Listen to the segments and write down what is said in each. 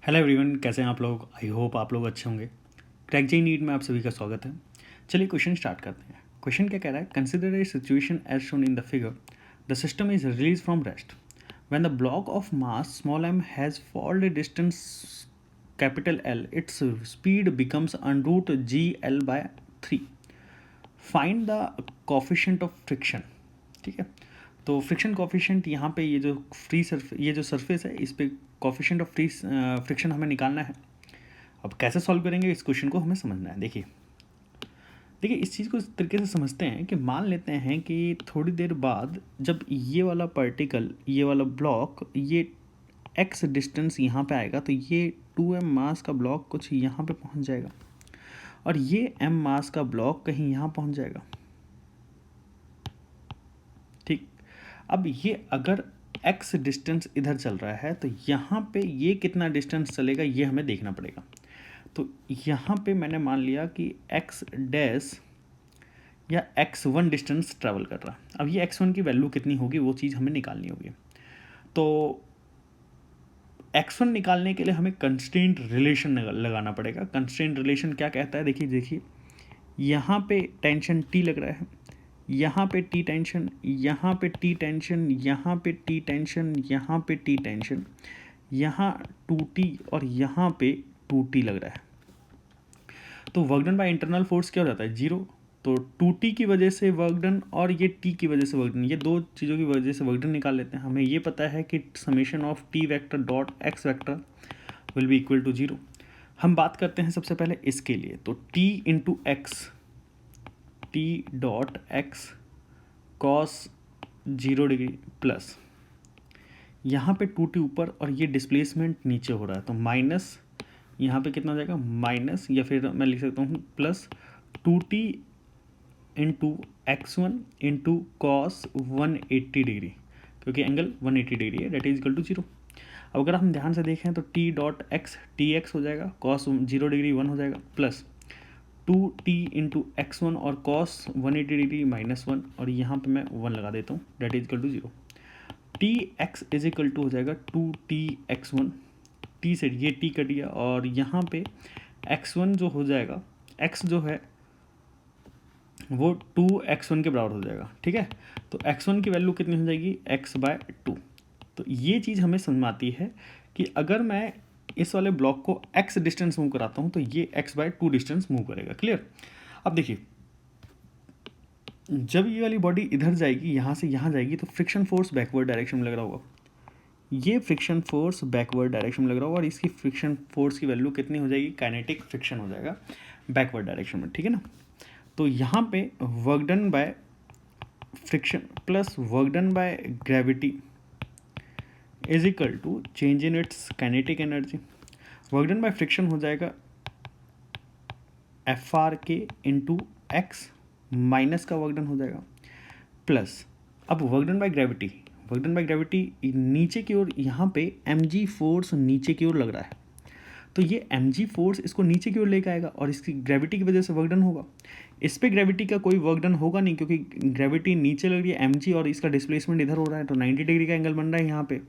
Hello everyone, कैसे हैं आप लोग। आई होप आप लोग अच्छे होंगे। क्रैक जी नीट में आप सभी का स्वागत है। चलिए क्वेश्चन स्टार्ट करते हैं। क्वेश्चन क्या कह रहा है, consider a situation as shown in the figure. The system is release from rest when the block of mass small m has fallen a distance capital L, its speed becomes under root GL/3। Find the coefficient of friction. ठीक है, तो friction coefficient यहाँ पे ये जो surface है इस पे कोफिशिएंट ऑफ फ्रिक्शन हमें निकालना है। अब कैसे सॉल्व करेंगे इस क्वेश्चन को हमें समझना है। देखिए देखिए इस चीज़ को इस तरीके से समझते हैं कि मान लेते हैं कि थोड़ी देर बाद जब ये वाला पार्टिकल, ये वाला ब्लॉक, ये x डिस्टेंस यहाँ पे आएगा तो ये 2m मास का ब्लॉक कुछ यहाँ पे पहुँच जाएगा और ये m मास का ब्लॉक कहीं यहाँ पहुँच जाएगा। ठीक, अब ये अगर x डिस्टेंस इधर चल रहा है तो यहाँ पे ये कितना डिस्टेंस चलेगा ये हमें देखना पड़ेगा। तो यहाँ पे मैंने मान लिया कि x डैश या x1 डिस्टेंस ट्रैवल कर रहा। अब ये x1 की वैल्यू कितनी होगी वो चीज़ हमें निकालनी होगी। तो x1 निकालने के लिए हमें कंस्ट्रेंट रिलेशन लगाना पड़ेगा। कंस्ट्रेंट रिलेशन क्या कहता है, देखिए देखिए यहाँ पे टेंशन T लग रहा है, यहाँ पे T टेंशन, यहाँ पे T टेंशन, यहाँ पे T टेंशन, यहाँ पे T टेंशन, यहाँ 2T और यहाँ पे 2T लग रहा है। तो work done by internal force क्या हो जाता है, 0। तो 2T की वजह से वर्क डन और ये T की वजह से वर्क डन, ये दो चीज़ों की वजह से वर्क डन निकाल लेते हैं। हमें ये पता है कि summation of T vector dot x vector will be equal to 0। हम बात करते हैं सबसे पहले इसके लिए, तो T into x, T dot x cos 0 degree plus यहाँ पे 2T ऊपर और ये डिस्प्लेसमेंट नीचे हो रहा है तो माइनस यहाँ पे कितना हो जाएगा, माइनस, या फिर मैं लिख सकता हूँ plus 2T into x1 into cos 180 degree, क्योंकि एंगल 180 डिग्री है, डेट इज इक्वल टू 0। अब अगर हम ध्यान से देखें तो T डॉट एक्स TX हो जाएगा, कॉस 0 डिग्री 1 हो जाएगा, प्लस 2T इंटू x1 और कॉस 180 डिग्री -1 और यहाँ पे मैं 1 लगा देता हूँ, that is equal to 0। TX is equal to हो जाएगा 2TX1, T से ये T कट गया और यहाँ पे x1 जो हो जाएगा, x जो है वो 2x1 के बराबर हो जाएगा। ठीक है, तो x1 की वैल्यू कितनी हो जाएगी, x/2। तो ये चीज़ हमें समझ में आती है कि अगर मैं इस वाले ब्लॉक को x डिस्टेंस मूव कराता हूँ तो ये x/2 डिस्टेंस मूव करेगा। क्लियर। अब देखिए जब ये वाली बॉडी इधर जाएगी, यहाँ से यहाँ जाएगी, तो फ्रिक्शन फोर्स बैकवर्ड डायरेक्शन में लग रहा होगा। ये फ्रिक्शन फोर्स बैकवर्ड डायरेक्शन में लग रहा होगा और इसकी फ्रिक्शन फोर्स की वैल्यू कितनी हो जाएगी, काइनेटिक फ्रिक्शन हो जाएगा बैकवर्ड डायरेक्शन में। ठीक है ना। तो यहाँ पे work done by friction plus work done by gravity is equal to change in its kinetic energy. Work done by friction हो जाएगा FRK इंटू एक्स माइनस का वर्क डन हो जाएगा प्लस, अब work done by gravity, work done by gravity नीचे की ओर, यहाँ पे mg फोर्स नीचे की ओर लग रहा है तो ये mg फोर्स इसको नीचे की ओर लेकर आएगा और इसकी ग्रेविटी की वजह से वर्क डन होगा। इस पे ग्रेविटी का कोई वर्क डन होगा नहीं क्योंकि ग्रेविटी नीचे लग रही है mg और इसका डिस्प्लेसमेंट इधर हो रहा है, तो 90 डिग्री का एंगल बन रहा है यहाँ पे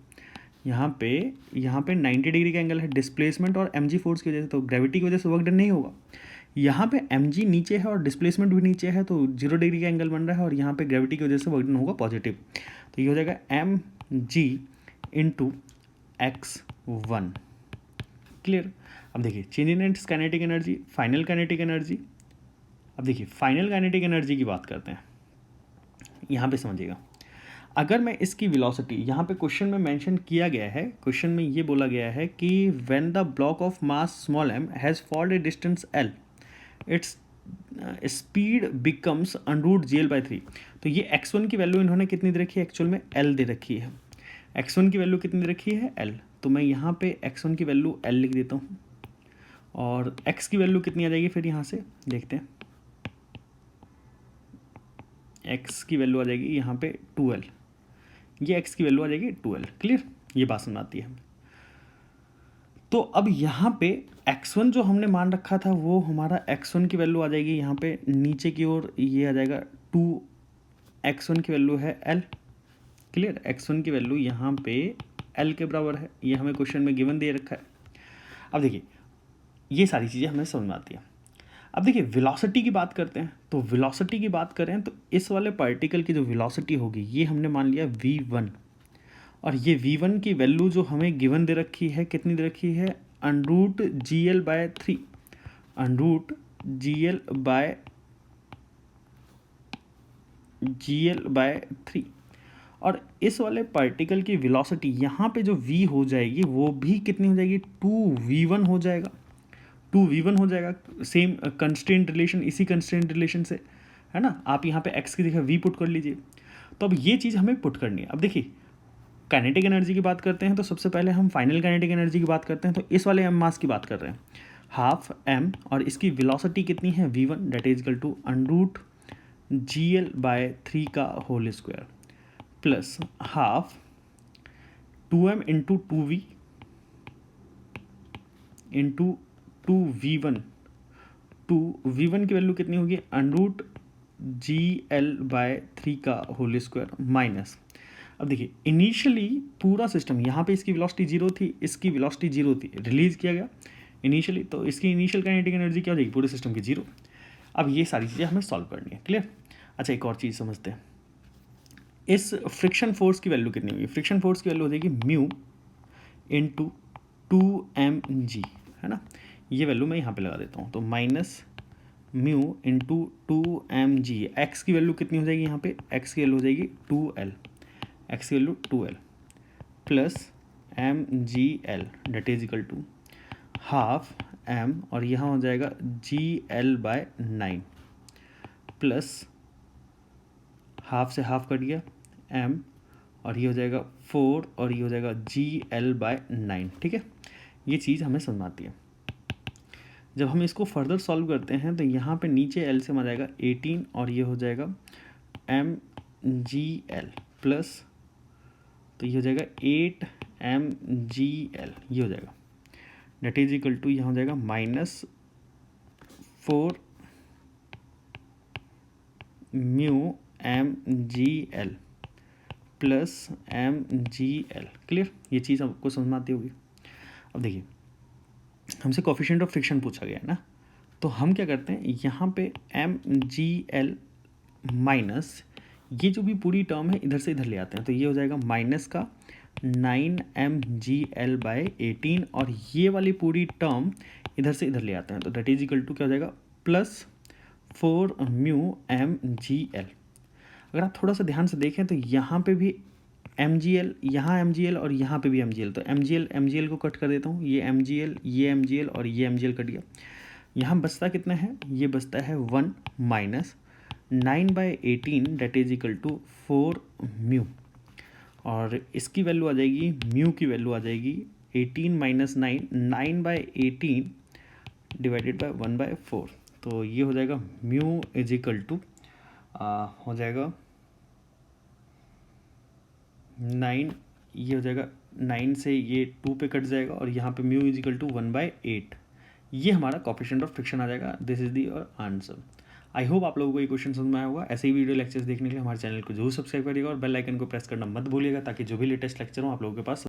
90 डिग्री का एंगल है डिस्प्लेसमेंट और mg फोर्स की वजह से, तो ग्रेविटी की वजह से वर्क डन नहीं होगा। यहाँ पे mg नीचे है और डिस्प्लेसमेंट भी नीचे है तो 0 डिग्री का एंगल बन रहा है और यहाँ पे ग्रेविटी की वजह से वर्क डन होगा पॉजिटिव। तो ये हो जाएगा mg इंटू x1। क्लियर। अब देखिए change in its kinetic energy, final kinetic energy. अब देखिए फाइनल काइनेटिक एनर्जी की बात करते हैं। यहाँ पे समझिएगा, अगर मैं इसकी वेलोसिटी, यहाँ पे क्वेश्चन में मेंशन किया गया है, क्वेश्चन में ये बोला गया है कि when the block of mass small m has fold a distance L, its speed becomes under GL/3। तो ये x1 की वैल्यू इन्होंने कितनी दे रखी है, एक्चुअल में L दे रखी है। x1 की वैल्यू कितनी दे रखी है, L, तो मैं यहाँ पे x1 की वैल्यू L लिख देता हूँ और x की वैल्यू कितनी आ जाएगी, फिर यहाँ से देखते हैं, x की वैल्यू आ जाएगी यहाँ पे 2L, ये x की वैल्यू आ जाएगी 2L। क्लियर, ये बात समझ आती है। तो अब यहाँ पे x1 जो हमने मान रखा था वो हमारा x1 की वैल्यू आ जाएगी यहाँ पे नीचे की ओर, ये आ जाएगा 2x1 की वैल्यू है L। क्लियर, x1 की वैल्यू यहाँ पे L के बराबर है, ये हमें क्वेश्चन में गिवन दे रखा है। अब देखिए ये सारी चीज़ें हमें समझ में आती है। अब देखिए वेलोसिटी की बात करते हैं, तो वेलोसिटी की बात करें तो इस वाले पार्टिकल की जो वेलोसिटी होगी ये हमने मान लिया v1, और ये v1 की वैल्यू जो हमें गिवन दे रखी है, कितनी दे रखी है, अंडरूट GL/3, अंडरूट GL/3। और इस वाले पार्टिकल की वेलोसिटी यहाँ पे जो v हो जाएगी वो भी कितनी हो जाएगी, 2v1 हो जाएगा, 2v1 हो जाएगा। सेम कंस्ट्रेंट रिलेशन, इसी कंस्ट्रेंट रिलेशन से है ना, आप यहाँ पे x की जगह v पुट कर लीजिए। तो अब ये चीज़ हमें पुट करनी है। अब देखिए काइनेटिक एनर्जी की बात करते हैं तो सबसे पहले हम फाइनल काइनेटिक एनर्जी की बात करते हैं, तो इस वाले m मास की बात कर रहे हैं, हाफ m, और इसकी वेलोसिटी कितनी है v1, that is equal to under root GL/3 का whole square plus half 2m into 2v into 2v1, 2v1 की वैल्यू कितनी होगी, अंडरूट GL/3 का होल स्क्वायर माइनस। अब देखिए इनिशियली पूरा सिस्टम यहाँ पे इसकी वेलोसिटी जीरो थी, इसकी वेलोसिटी जीरो थी, रिलीज किया गया इनिशियली, तो इसकी इनिशियल काइनेटिक एनर्जी क्या हो जाएगी, पूरे सिस्टम की जीरो। अब ये सारी चीज़ें हमें सॉल्व करनी है, क्लियर। अच्छा एक और चीज़ समझते हैं, इस फ्रिक्शन फोर्स की वैल्यू कितनी होगी, फ्रिक्शन फोर्स की वैल्यू हो जाएगी म्यू इंटू 2mg, है ना, ये वैल्यू मैं यहाँ पे लगा देता हूँ, तो minus mu into 2mg, x की वैल्यू कितनी हो जाएगी यहाँ पे, एक्स की वैल्यू हो जाएगी 2l, एक्स की value 2l plus mgl that is equal to half m, और यहाँ हो जाएगा GL/9 प्लस हाफ से हाफ कट गया m, और ये हो जाएगा 4, और ये हो जाएगा GL/9, ठीक है। ये चीज़ हमें समझ आती है। जब हम इसको फर्दर सॉल्व करते हैं तो यहाँ पे नीचे l से आ जाएगा 18, और ये हो जाएगा mgl प्लस, तो ये हो जाएगा 8mgl, ये हो जाएगा डेट इज इक्वल टू, यहाँ हो जाएगा minus 4 mu mgl plus mgl, clear. ये चीज़ आपको समझ में आती होगी। अब देखिए हमसे कोफिशिएंट ऑफ फ्रिक्शन पूछा गया है ना, तो हम क्या करते हैं, यहाँ पे mgl माइनस ये जो भी पूरी टर्म है इधर से इधर ले आते हैं, तो ये हो जाएगा माइनस का 9mgl/18, और ये वाली पूरी टर्म इधर से इधर ले आते हैं, तो दैट इज इक्वल टू क्या हो जाएगा, प्लस 4 म्यू mgl। अगर आप थोड़ा सा ध्यान से देखें तो यहाँ पे भी mgl, यहाँ mgl और यहाँ पे भी mgl, तो mgl को कट कर देता हूँ, ये mgl, ये mgl और ये mgl कट गया। यहाँ बचता कितना है, ये बचता है 1 minus 9/18 that is equal to 4 mu, और इसकी वैल्यू आ जाएगी, म्यू की वैल्यू आ जाएगी 18 माइनस 9, 9/18 डिवाइडेड बाय 1/4, तो ये हो जाएगा म्यू इज इक्वल टू हो जाएगा 9, ये हो जाएगा 9 से ये 2 पे कट जाएगा, और यहाँ पे म्यू इज इक्वल टू 1/8, ये हमारा कोफिशिएंट ऑफ फ्रिक्शन आ जाएगा। दिस इज दी और आंसर। आई होप आप लोगों को ये क्वेश्चन समझ में आया होगा। ऐसे ही वीडियो लेक्चर्स देखने के लिए हमारे चैनल को जरूर सब्सक्राइब करिएगा और बेल आइकन को प्रेस करना मत भूलिएगा, ताकि जो भी लेटेस्ट लेक्चर हो आप लोगों के पास